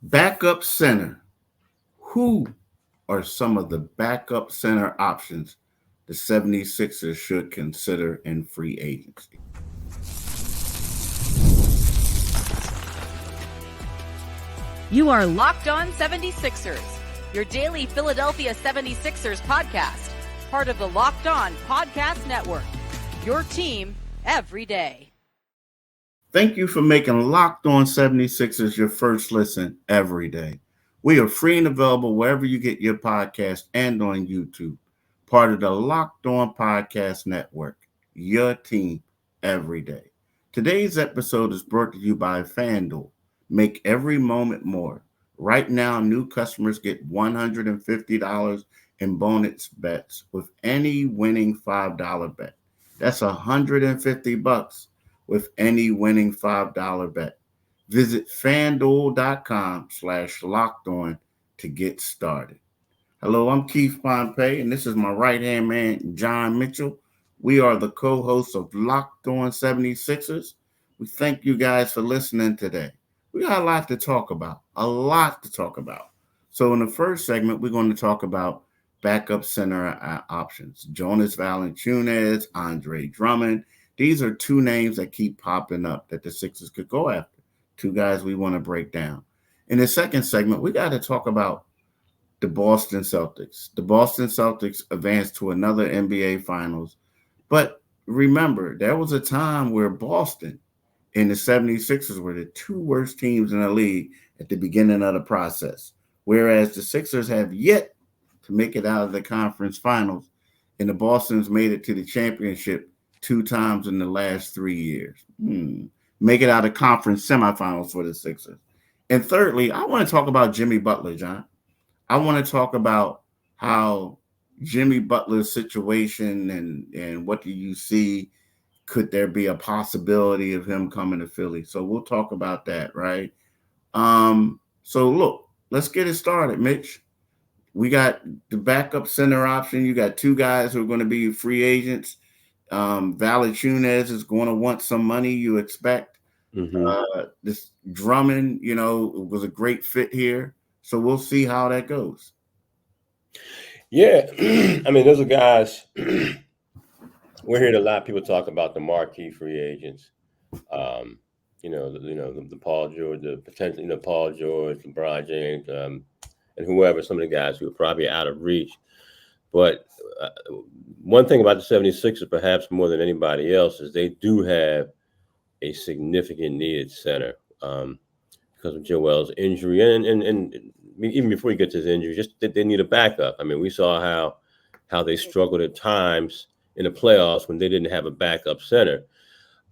Backup center. Who are some of the backup center options the 76ers should consider in free agency? You are Locked On 76ers, your daily Philadelphia 76ers podcast, part of the Locked On Podcast Network, your team every day. Thank you for making Locked On 76ers your first listen every day. We are free and available wherever you get your podcast and on YouTube. Part of the Locked On Podcast Network, your team every day. Today's episode is brought to you by FanDuel. Make every moment more. Right now, new customers get $150 in bonus bets with any winning $5 bet. That's $150 with any winning $5 bet. Visit fanduel.com/locked on to get started. Hello, I'm Keith Pompey, and this is my right-hand man, John Mitchell. We are the co-hosts of Locked On 76ers. We thank you guys for listening today. We got a lot to talk about, So in the first segment, we're going to talk about backup center options. Jonas Valanciunas, Andre Drummond. These are two names that keep popping up that the Sixers could go after. Two guys we want to break down. In the second segment, we got to talk about the Boston Celtics. The Boston Celtics advanced to another NBA Finals. But remember, there was a time where Boston and the 76ers were the two worst teams in the league at the beginning of the process, whereas the Sixers have yet to make it out of the conference finals, and the Boston's made it to the championship 2 times in the last 3 years. Make it out of conference semifinals for the Sixers. And thirdly, I want to talk about Jimmy Butler, John. I want to talk about how Jimmy Butler's situation and what do you see? Could there be a possibility of him coming to Philly? So we'll talk about that, right? So look, let's get it started, Mitch. We got the backup center option. You got two guys who are going to be free agents. Valanciunas is going to want some money, you expect. This Drummond, was a great fit here. So we'll see how that goes. Yeah. I mean, those are guys. We're hearing a lot of people talk about the marquee free agents. The Paul George, the potential, Paul George, LeBron James, and whoever, some of the guys who are probably out of reach. But one thing about the 76ers, perhaps more than anybody else, is they do have a significant needed center because of Joel's injury. And even before he gets his injury, just they need a backup. I mean, we saw how they struggled at times in the playoffs when they didn't have a backup center.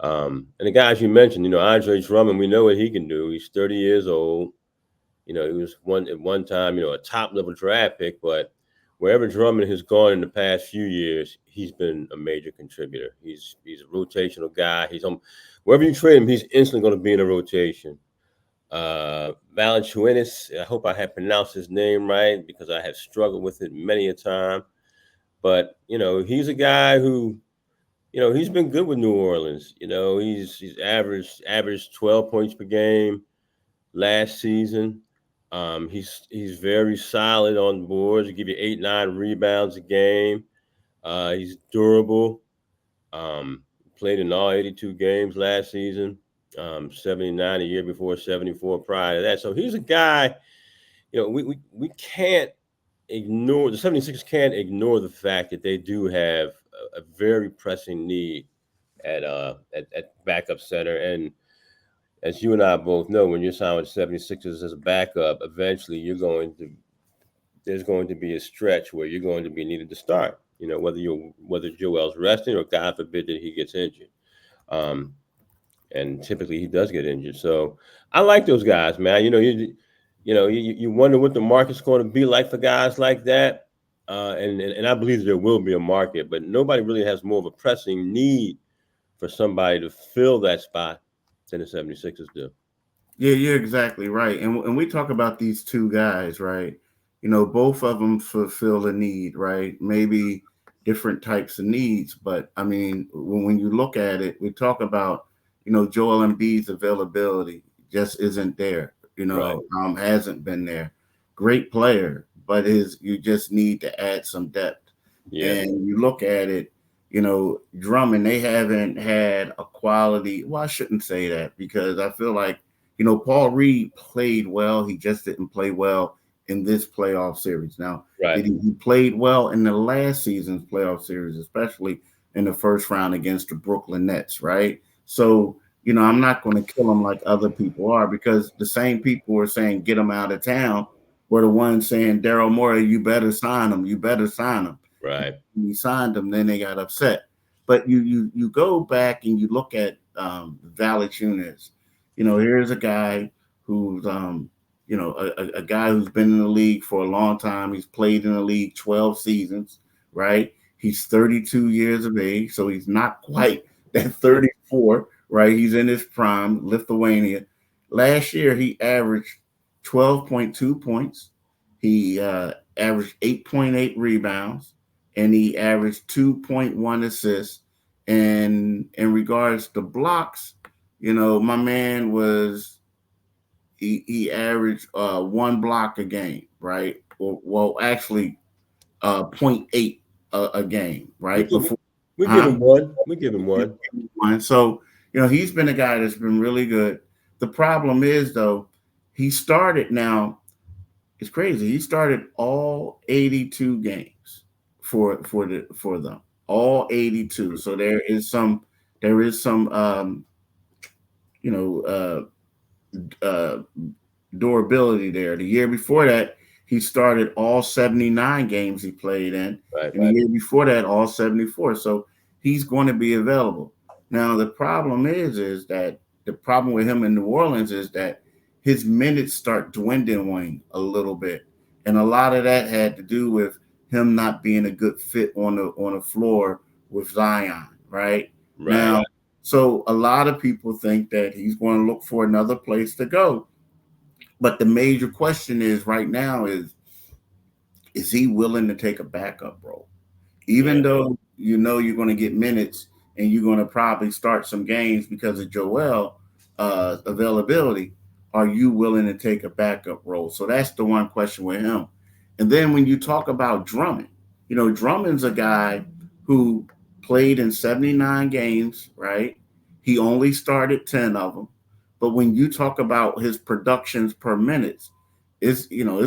And the guys you mentioned, Andre Drummond, we know what he can do. He's 30 years old. He was at one time, a top-level draft pick, but wherever Drummond has gone in the past few years, he's been a major contributor. He's a rotational guy. Wherever you trade him, he's instantly going to be in a rotation. Valanciunas, I hope I have pronounced his name right because I have struggled with it many a time. But, he's a guy who, he's been good with New Orleans. He's averaged 12 points per game last season. He's very solid on boards. He give you 8-9 rebounds a game. He's durable. Played in all 82 games last season. 79 a year before, 74 prior to that. So he's a guy, we can't ignore, the 76ers can't ignore the fact that they do have a very pressing need at backup center. And as you and I both know, when you're signed with 76ers as a backup, eventually there's going to be a stretch where you're going to be needed to start, whether Joel's resting or God forbid that he gets injured. And typically he does get injured. So I like those guys, man. You wonder what the market's going to be like for guys like that. And I believe there will be a market, but nobody really has more of a pressing need for somebody to fill that spot than the 76ers do. Yeah, you're exactly right. And we talk about these two guys, right? Both of them fulfill a need, right? Maybe different types of needs. But, I mean, when you look at it, we talk about, Joel Embiid's availability just isn't there. Right. Hasn't been there. Great player, but you just need to add some depth. Yeah. And you look at it, Drummond, they haven't had a quality. Well, I shouldn't say that because I feel like, Paul Reed played well. He just didn't play well in this playoff series. Now, Right. he played well in the last season's playoff series, especially in the first round against the Brooklyn Nets, right? So, I'm not going to kill him like other people are because the same people who are saying get him out of town were the ones saying, Daryl Morey, you better sign him. You better sign him. Right. When he signed him, then they got upset. But you go back and you look at Valanciunas. Here's a guy who's a guy who's been in the league for a long time. He's played in the league 12 seasons, right? He's 32 years of age, so he's not quite that 34, right? He's in his prime, Lithuania. Last year, he averaged 12.2 points. He averaged 8.8 rebounds, and he averaged 2.1 assists. And in regards to blocks, my man he averaged one block a game, right? Well, actually, 0.8 a game, We right? give, Before, we give him one. We give him one. So, he's been a guy that's been really good. The problem is, though, he started now. It's crazy. He started all 82 games for them, all 82. So there is some you know durability there. The year before that, he started all 79 games he played in, Right. and the year before that, all 74. So he's going to be available. Now the problem is that the problem with him in New Orleans is that his minutes start dwindling a little bit, and a lot of that had to do with him not being a good fit on the floor with Zion, right? Right. Now, so a lot of people think that he's going to look for another place to go. But the major question is right now is he willing to take a backup role? Even Yeah. though you're going to get minutes and you're going to probably start some games because of Joel availability, are you willing to take a backup role? So that's the one question with him. And then when you talk about Drummond, Drummond's a guy who played in 79 games, right? He only started 10 of them. But when you talk about his productions per minutes, it's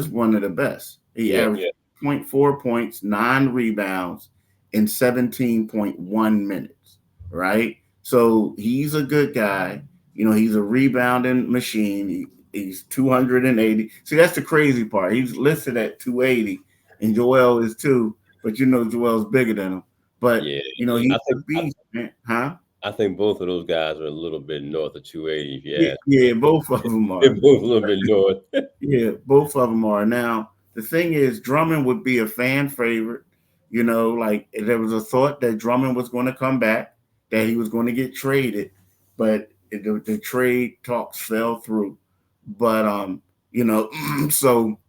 one of the best. He Yeah. averaged 0.4 points, 9 rebounds in 17.1 minutes, right? So he's a good guy. He's a rebounding machine. He's 280. See, that's the crazy part. He's listed at 280, and Joel is too, but Joel's bigger than him. But Yeah. he's I a think beast, man. Huh? I think both of those guys are a little bit north of 280. If you Yeah, ask yeah, me, both of them they're are. both a little bit north. Yeah, both of them are. Now, the thing is, Drummond would be a fan favorite. Like there was a thought that Drummond was going to come back, that he was going to get traded, but the trade talks fell through. But so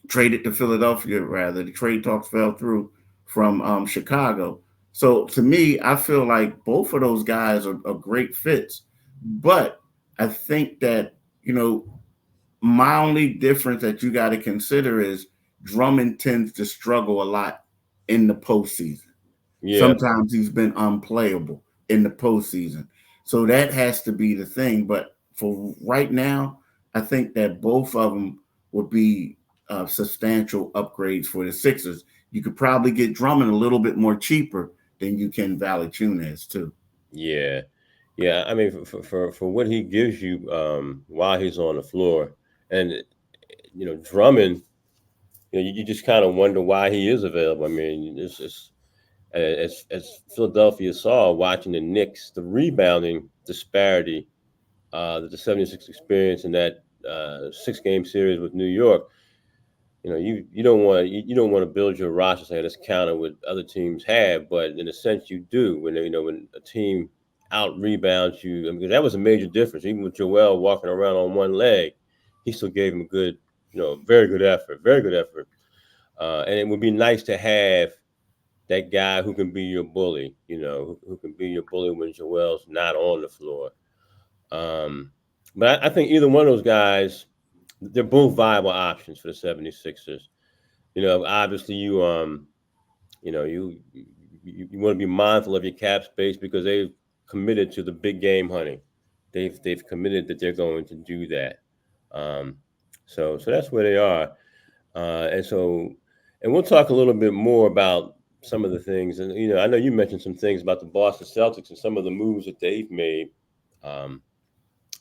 traded to Philadelphia rather. The trade talks fell through from Chicago. So to me, I feel like both of those guys are great fits, but I think that my only difference that you got to consider is Drummond tends to struggle a lot in the postseason. Yeah. Sometimes he's been unplayable in the postseason. So that has to be the thing. But for right now, I think that both of them would be substantial upgrades for the Sixers. You could probably get Drummond a little bit more cheaper than you can Valanciunas too. Yeah. Yeah. I mean, for what he gives you while he's on the floor, and Drummond, you just kind of wonder why he is available. I mean, it's just as Philadelphia saw watching the Knicks, the rebounding disparity that the 76 experience in that 6-game series with New York. You don't want to build your roster saying let's counter what other teams have, but in a sense you do when a team out rebounds you. I mean, because that was a major difference. Even with Joel walking around on one leg, he still gave him a good, very good effort, very good effort. And it would be nice to have that guy who can be your bully, who can be your bully when Joel's not on the floor. Um, but I think either one of those guys they're both viable options for the 76ers. Obviously you want to be mindful of your cap space because they've committed to the big game hunting. They've committed that they're going to do that. So that's where they are. And we'll talk a little bit more about some of the things. And I know you mentioned some things about the Boston Celtics and some of the moves that they've made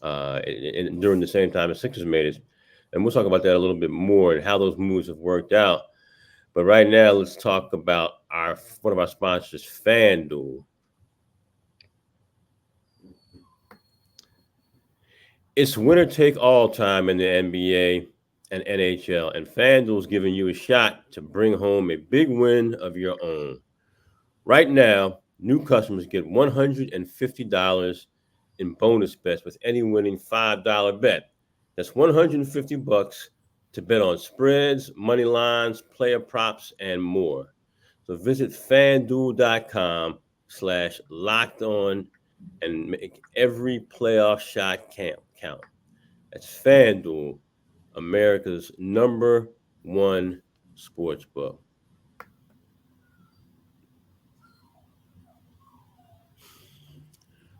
during the same time as Sixers made it. And we'll talk about that a little bit more and how those moves have worked out. But right now, let's talk about one of our sponsors, FanDuel. It's winner take all time in the NBA and NHL, and FanDuel's giving you a shot to bring home a big win of your own. Right now, new customers get $150 in bonus bets with any winning $5 bet. That's $150 to bet on spreads, money lines, player props, and more. So visit FanDuel.com/locked-on and make every playoff shot count. That's FanDuel, America's #1 sportsbook.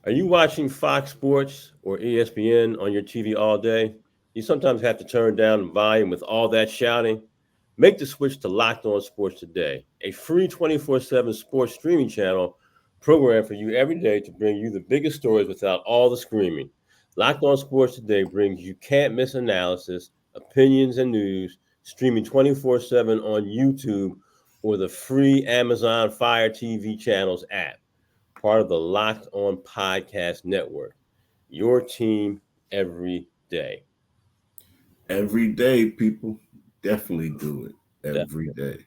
Are you watching Fox Sports or ESPN on your TV all day? You sometimes have to turn down the volume with all that shouting. Make the switch to Locked On Sports today, a free 24/7 sports streaming channel programmed for you every day to bring you the biggest stories without all the screaming. Locked On Sports today brings you can't-miss analysis, opinions, and news, streaming 24/7 on YouTube or the free Amazon Fire TV channels app. Part of the Locked On Podcast Network. Your team every day. Every day, people definitely do it. Every day.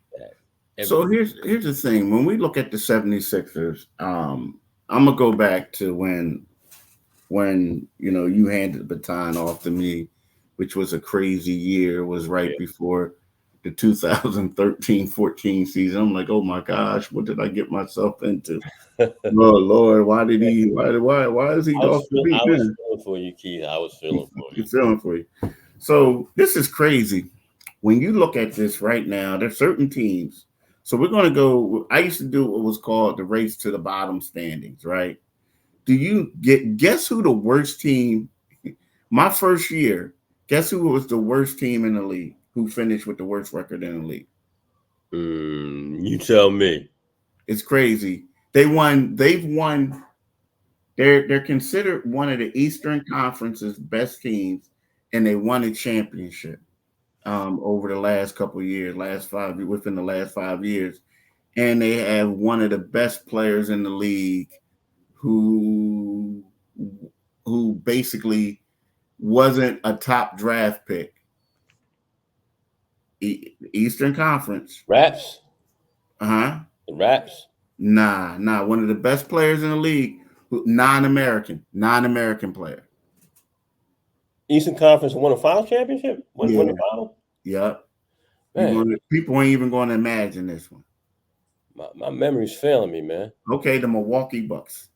So here's the thing. When we look at the 76ers, I'm gonna go back to when you handed the baton off to me, which was a crazy year. It was right before the 2013-14 season. I'm like, oh my gosh, what did I get myself into? Oh Lord, why is he off the beat? I was feeling for you, Keith. I was feeling for you. Feeling for you. So this is crazy. When you look at this right now, there's certain teams. So we're going to go. I used to do what was called the race to the bottom standings, right? Do you guess who the worst team? My first year, guess who was the worst team in the league? Who finished with the worst record in the league? You tell me. It's crazy. They've won. They're considered one of the Eastern Conference's best teams, and they won a championship over the last couple of years, within the last 5 years. And they have one of the best players in the league who basically wasn't a top draft pick. Eastern Conference. Raps? The Raps? Nah. One of the best players in the league, non-American player. Eastern Conference won a finals championship? Won the final? Yep. People ain't even going to imagine this one. My memory's failing me, man. Okay, the Milwaukee Bucks.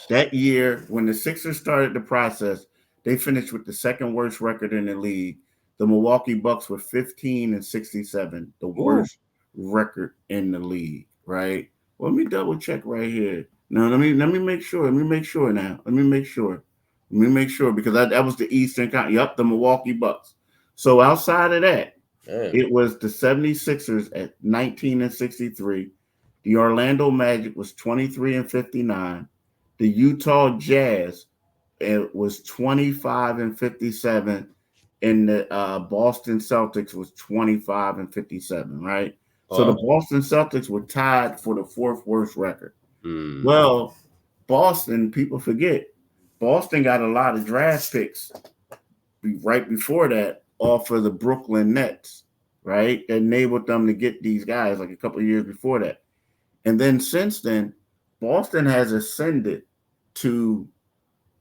That year, when the Sixers started the process, they finished with the second worst record in the league. The Milwaukee Bucks were 15-67, the worst record in the league, right? Well, let me double check right here. No, let me make sure. Let me make sure because that was the Eastern. Yep, the Milwaukee Bucks. So outside of that, it was the 76ers at 19-63. The Orlando Magic was 23-59. The Utah Jazz, it was 25-57. And the Boston Celtics was 25-57, right? So the Boston Celtics were tied for the fourth worst record. Well, Boston, people forget, Boston got a lot of draft picks right before that off of the Brooklyn Nets, right? That enabled them to get these guys like a couple of years before that. And then since then, Boston has ascended to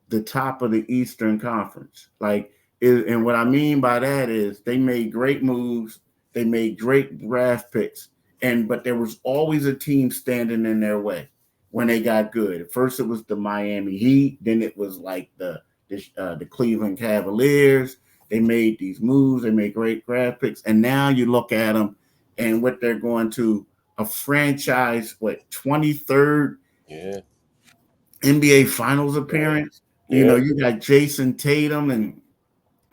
the top of the Eastern Conference. And what I mean by that is they made great moves. They made great draft picks. But there was always a team standing in their way when they got good. At first it was the Miami Heat. Then it was like the Cleveland Cavaliers. They made these moves. They made great draft picks. And now you look at them and what they're going to a franchise, 23rd NBA Finals appearance. Yeah. You know, you got Jason Tatum and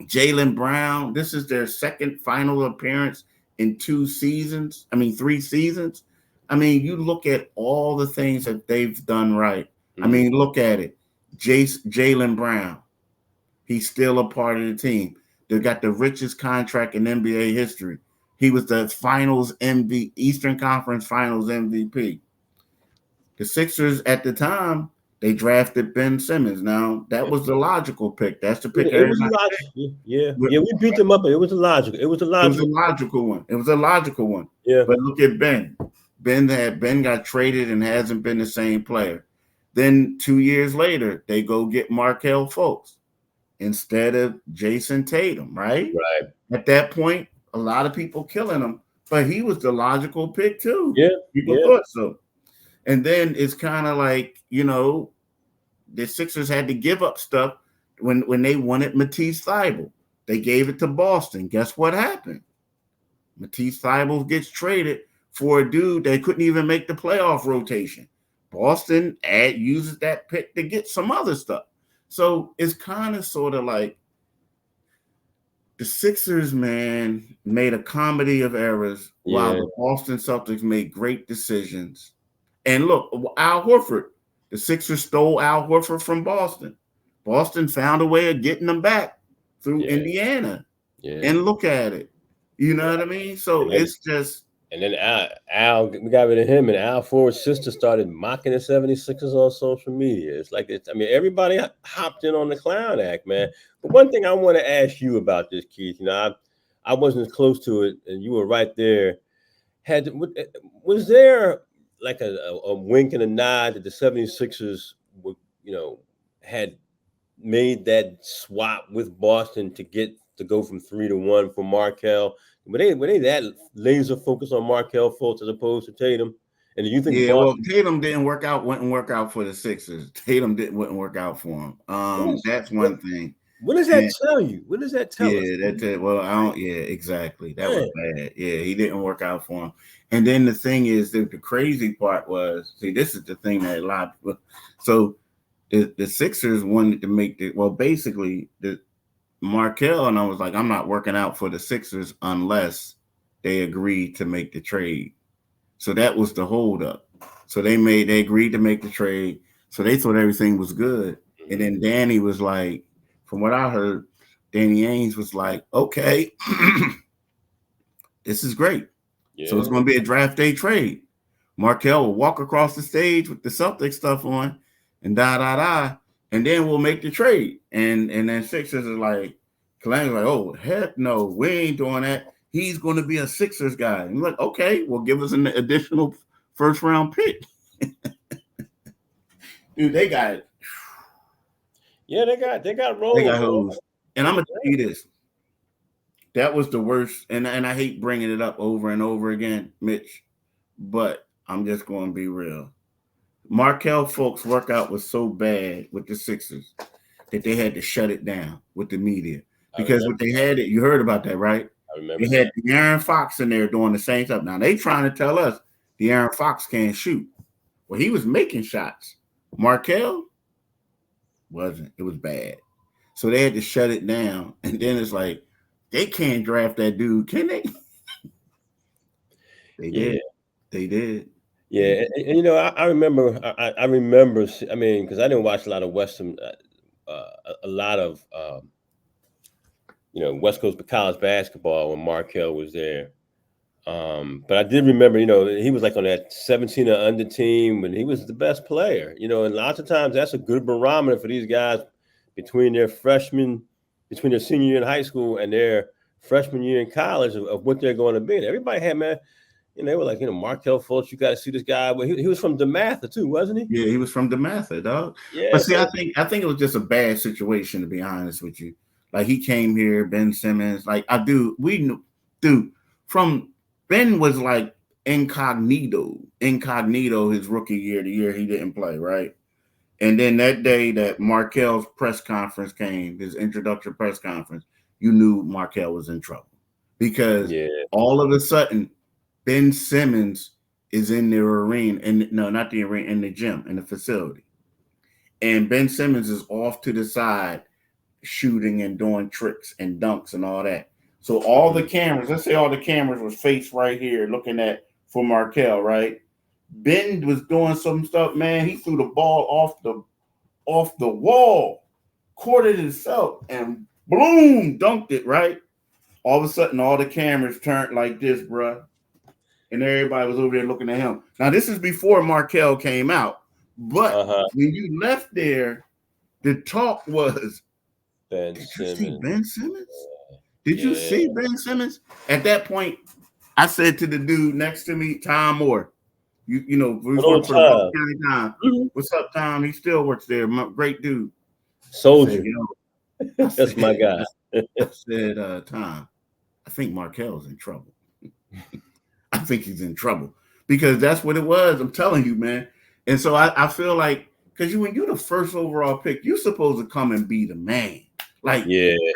Jaylen Brown. This is their second final appearance in 3 seasons. I mean, you look at all the things that they've done right. I mean, look at it. Jaylen Brown, he's still a part of the team. They got the richest contract in NBA history. He was the Finals MVP, Eastern Conference Finals MVP. The Sixers at the time, they drafted Ben Simmons. Now, that was the logical pick. That's the pick. It was logical. Yeah, we beat them up, but it was a logical one. It was a logical one. Yeah. But look at Ben. Ben got traded and hasn't been the same player. Then 2 years later, they go get Markelle Fultz instead of Jason Tatum, right? Right. At that point, a lot of people killing him, but he was the logical pick too. Yeah. People thought so. And then it's kind of like, you know, the Sixers had to give up stuff when they wanted Matisse Thybulle. They gave it to Boston. Guess what happened? Matisse Thybulle gets traded for a dude that couldn't even make the playoff rotation. Boston uses that pick to get some other stuff. So it's kind of sort of like the Sixers, man, made a comedy of errors while the Boston Celtics made great decisions. And look, Al Horford, the Sixers stole Al Horford from Boston. Boston found a way of getting them back through Indiana. Yeah. And look at it. You know what I mean? So it's just. And then Al, we got rid of him, and Al Ford's sister started mocking the 76ers on social media. It's like, everybody hopped in on the clown act, man. But one thing I want to ask you about this, Keith, you know, I wasn't as close to it, and you were right there. Was there like a wink and a nod that the 76ers would, you know, had made that swap with Boston to go from 3-1 for Markelle? Were they that laser focused on Markelle Fultz as opposed to Tatum? And do you think Tatum wouldn't work out for the Sixers. Tatum wouldn't work out for him. That's one thing. What does that tell you? What does that tell us? That's it. Well, I don't. Yeah, exactly. That was bad. Yeah, he didn't work out for him. And then the thing is, the crazy part was, this is the thing that a lot of people. So the Sixers wanted to make basically the Markelle, and I was like, I'm not working out for the Sixers unless they agree to make the trade. So that was the holdup. So they agreed to make the trade. So they thought everything was good. And then Danny was like, from what I heard, Danny Ainge was like, okay, this is great. Yeah. So it's going to be a draft day trade. Markelle will walk across the stage with the Celtics stuff on and and then we'll make the trade. And then Sixers is like, Kalani's like, oh, heck no, we ain't doing that. He's going to be a Sixers guy. And I'm like, okay, well, give us an additional first round pick. Dude, they got it. Yeah, they got rolled. They got hoes. And I'm going to tell you this. That was the worst. And I hate bringing it up over and over again, Mitch, but I'm just going to be real. Markelle Fultz workout was so bad with the Sixers that they had to shut it down with the media. Because what they had, you heard about that, right? I remember. They had De'Aaron Fox in there doing the same stuff. Now, they trying to tell us De'Aaron Fox can't shoot. Well, he was making shots. Markelle wasn't. It was bad. So they had to shut it down. And then it's like, they can't draft that dude, can they? They did. They did. Yeah, and you know, I remember. I remember. I mean, because I didn't watch a lot of Western, you know, West Coast college basketball when Markelle was there. But I did remember, you know, he was like on that 17 or under team when he was the best player. You know, and lots of times that's a good barometer for these guys between their senior year in high school and their freshman year in college of what they're going to be. And everybody had, man. And they were like, you know, Markelle Fultz, you got to see this guy. Well, he was from DeMatha too, wasn't he? Yeah, he was from DeMatha, dog. Yeah. But see, I think it was just a bad situation, to be honest with you. Like, he came here, Ben Simmons. Like, we knew, dude, from Ben was like incognito his rookie year, the year he didn't play, right? And then that day that Markelle's press conference came, his introductory press conference, you knew Markel was in trouble because all of a sudden Ben Simmons is in their arena, and no, not the arena, in the gym, in the facility. And Ben Simmons is off to the side shooting and doing tricks and dunks and all that. So all the cameras, let's say all the cameras was faced right here looking at for Markel, right? Ben was doing some stuff, man. He threw the ball off the wall, caught it himself, and boom, dunked it, right? All of a sudden, all the cameras turned like this, bruh. And everybody was over there looking at him. Now, this is before Markel came out. But when you left there, the talk was, Ben did Simmons. you see Ben Simmons? Did you see Ben Simmons? At that point, I said to the dude next to me, Tom Moore, you know, we work for the Bucks County Time. What's up, Tom? He still works there. Great dude. Soldier. Said, that's my guy. I said, Tom, I think Markel's in trouble. I think he's in trouble because that's what it was. I'm telling you, man. And so I feel like, because when you're the first overall pick, you're supposed to come and be the man. Like,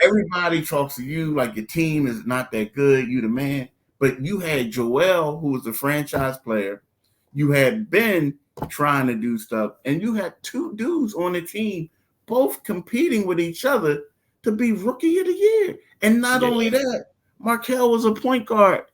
everybody talks to you like your team is not that good. You the man. But you had Joel, who was a franchise player. You had Ben trying to do stuff. And you had two dudes on the team both competing with each other to be Rookie of the Year. And not only that, Markel was a point guard.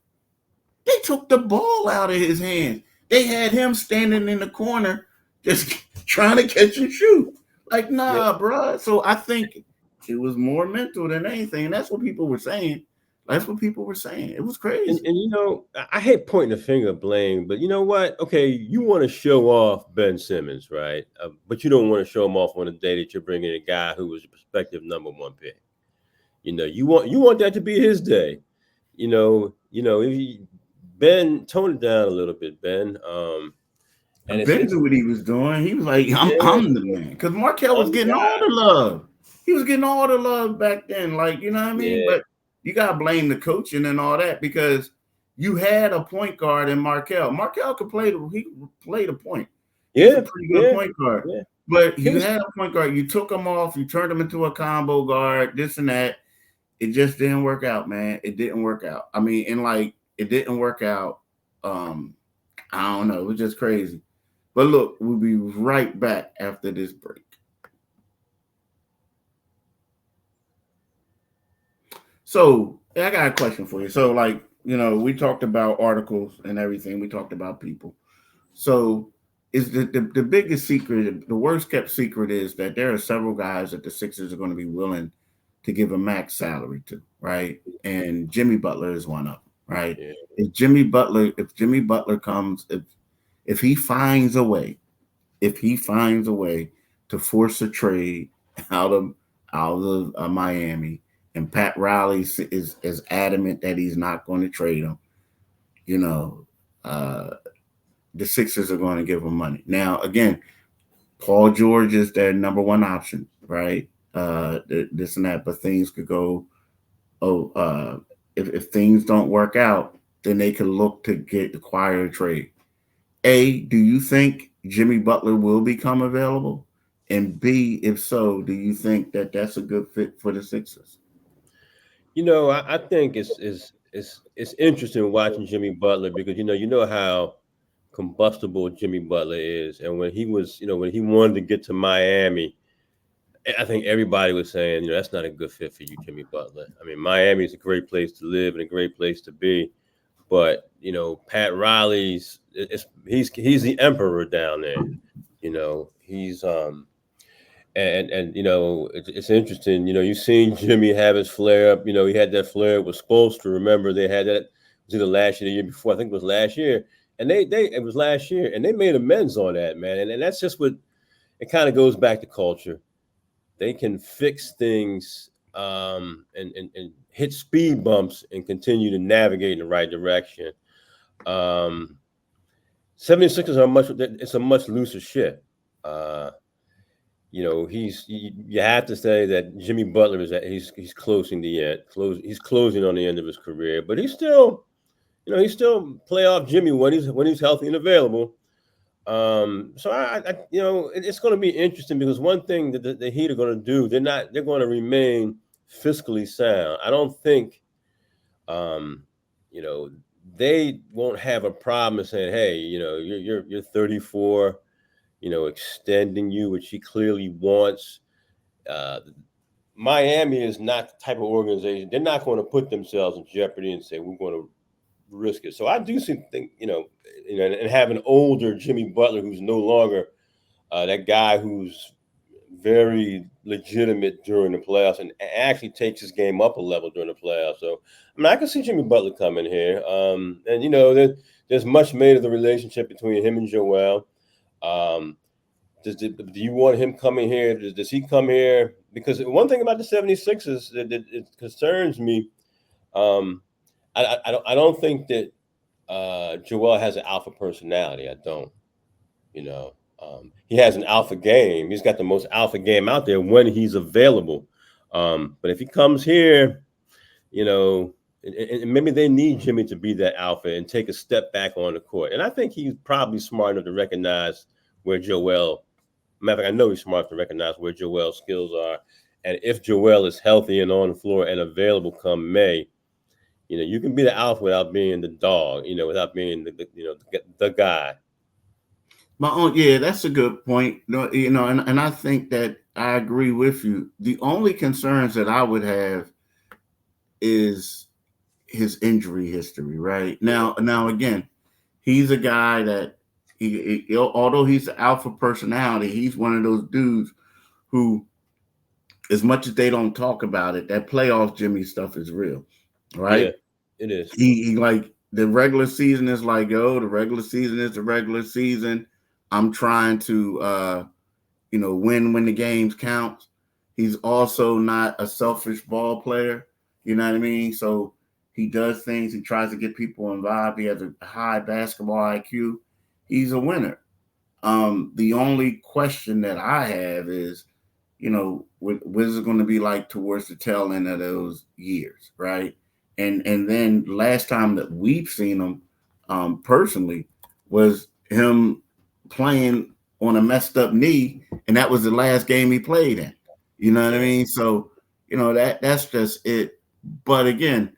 They took the ball out of his hands. They had him standing in the corner just trying to catch and shoot. Like, nah, bro. So I think it was more mental than anything. And that's what people were saying. That's what people were saying. It was crazy. And you know, I hate pointing the finger of blame, but you know what? Okay, you want to show off Ben Simmons, right? But you don't want to show him off on the day that you're bringing a guy who was a prospective number one pick. You know, you want that to be his day. You know, if Ben toned it down a little bit, Ben. And Ben knew what he was doing. He was like, I'm the man. Because Markel was getting all the love. He was getting all the love back then. Like, you know what I mean? But you got to blame the coaching and all that because you had a point guard in Markel. Markel could play he played a point. He's a pretty good point guard. Yeah. But you had a point guard. You took him off. You turned him into a combo guard, this and that. It just didn't work out, man. It didn't work out. I mean, and like, it didn't work out. I don't know. It was just crazy. But look, we'll be right back after this break. So I got a question for you. So, like, you know, we talked about articles and everything. We talked about people. So is the biggest secret, the worst kept secret is that there are several guys that the Sixers are going to be willing to give a max salary to, right? And Jimmy Butler is one of them, right? Yeah. If Jimmy Butler comes, if he finds a way to force a trade out of Miami, and Pat Riley is as adamant that he's not going to trade him, you know, the Sixers are going to give him money. Now, again, Paul George is their number one option, right? This and that, but things could go. If things don't work out, then they can look to acquire a trade. A, do you think Jimmy Butler will become available? And B, if so, do you think that that's a good fit for the Sixers? You know, I think it's interesting watching Jimmy Butler because you know how combustible Jimmy Butler is, and when he wanted to get to Miami, I think everybody was saying, that's not a good fit for you, Jimmy Butler. I mean, Miami is a great place to live and a great place to be, but Pat Riley's he's the emperor down there. He's and it's interesting. You've seen Jimmy have his flare up. He had that flare up with Spoelstra. Remember, they had that. It was either last year, the year before. I think it was last year. And it was last year, and they made amends on that, man. And that's just what it kind of goes back to culture. They can fix things and hit speed bumps and continue to navigate in the right direction. 76ers it's a much looser ship. You have to say that Jimmy Butler he's closing the end. He's closing on the end of his career, but he's still playoff Jimmy when he's healthy and available. So I it's going to be interesting because one thing that the Heat are going to do, they're going to remain fiscally sound. I don't think, they won't have a problem saying, hey, you're 34, extending you, which he clearly wants. Miami is not the type of organization. They're not going to put themselves in jeopardy and say we're going to risk it. So I do think, and have an older Jimmy Butler who's no longer that guy who's very legitimate during the playoffs and actually takes his game up a level during the playoffs. So, I can see Jimmy Butler coming here. And, there's much made of the relationship between him and Joel. Do you want him coming here? Does he come here? Because one thing about the 76ers that it concerns me, I don't think that Joel has an alpha personality. I don't. He has an alpha game. He's got the most alpha game out there when he's available. But if he comes here, and maybe they need Jimmy to be that alpha and take a step back on the court. And I think he's probably smart enough to recognize where Joel. Matter of fact, I know he's smart enough to recognize where Joel's skills are. And if Joel is healthy and on the floor and available come May, you can be the alpha without being the dog, without being the guy. Yeah, that's a good point. And I think that I agree with you. The only concerns that I would have is his injury history, right? Now again, he's a guy that although he's an alpha personality, he's one of those dudes who, as much as they don't talk about it, that playoff Jimmy stuff is real, right? Yeah, it is. He like the regular season is like, the regular season is the regular season. I'm trying to, win when the games count. He's also not a selfish ball player. You know what I mean? So he does things. He tries to get people involved. He has a high basketball IQ. He's a winner. The only question that I have is, what is it going to be like towards the tail end of those years, right? And then last time that we've seen him personally was him playing on a messed up knee, and that was the last game he played in. You know what I mean? So, that's just it. But again,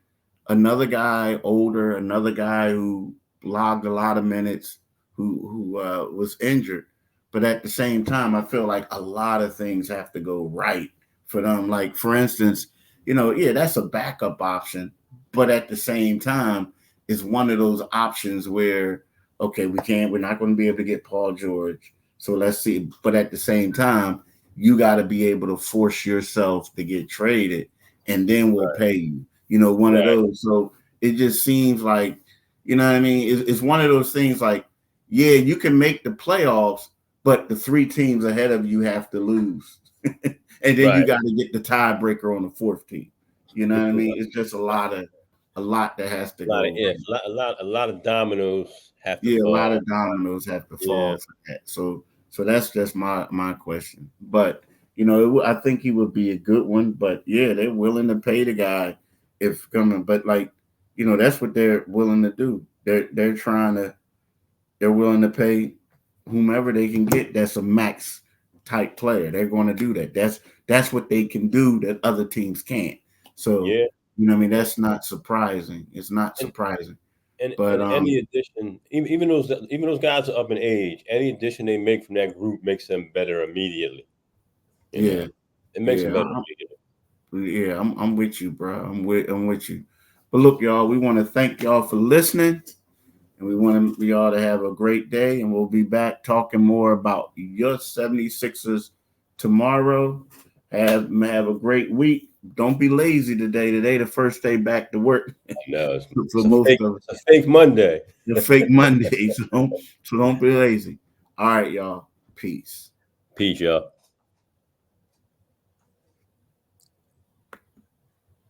another guy older, another guy who logged a lot of minutes, who was injured. But at the same time, I feel like a lot of things have to go right for them. Like, for instance, that's a backup option. But at the same time, it's one of those options where, okay, we're not going to be able to get Paul George. So let's see. But at the same time, you got to be able to force yourself to get traded, and then we'll pay you. One of those. So it just seems like, you know what I mean? It's one of those things like, yeah, you can make the playoffs, but the three teams ahead of you have to lose. And then you got to get the tiebreaker on the fourth team. You know what I mean? It's just a lot that has to go. A lot of dominoes have to fall. A lot of dominoes have to fall for that. So that's just my question. But I think he would be a good one. But yeah, they're willing to pay the guy if coming. But that's what they're willing to do. They're willing to pay whomever they can get. That's a max type player. They're going to do that. That's what they can do that other teams can't. So that's not surprising. It's not surprising. But any addition, even those guys are up in age, any addition they make from that group makes them better immediately. It makes them better immediately. Yeah, I'm with you, bro. I'm with you. But look, y'all, we want to thank y'all for listening, and we want y'all to have a great day. And we'll be back talking more about your 76ers tomorrow. Have a great week. Don't be lazy today. Today, the first day back to work. No, it's a fake Monday. The fake Monday. So don't be lazy. All right, y'all. Peace. Peace, y'all.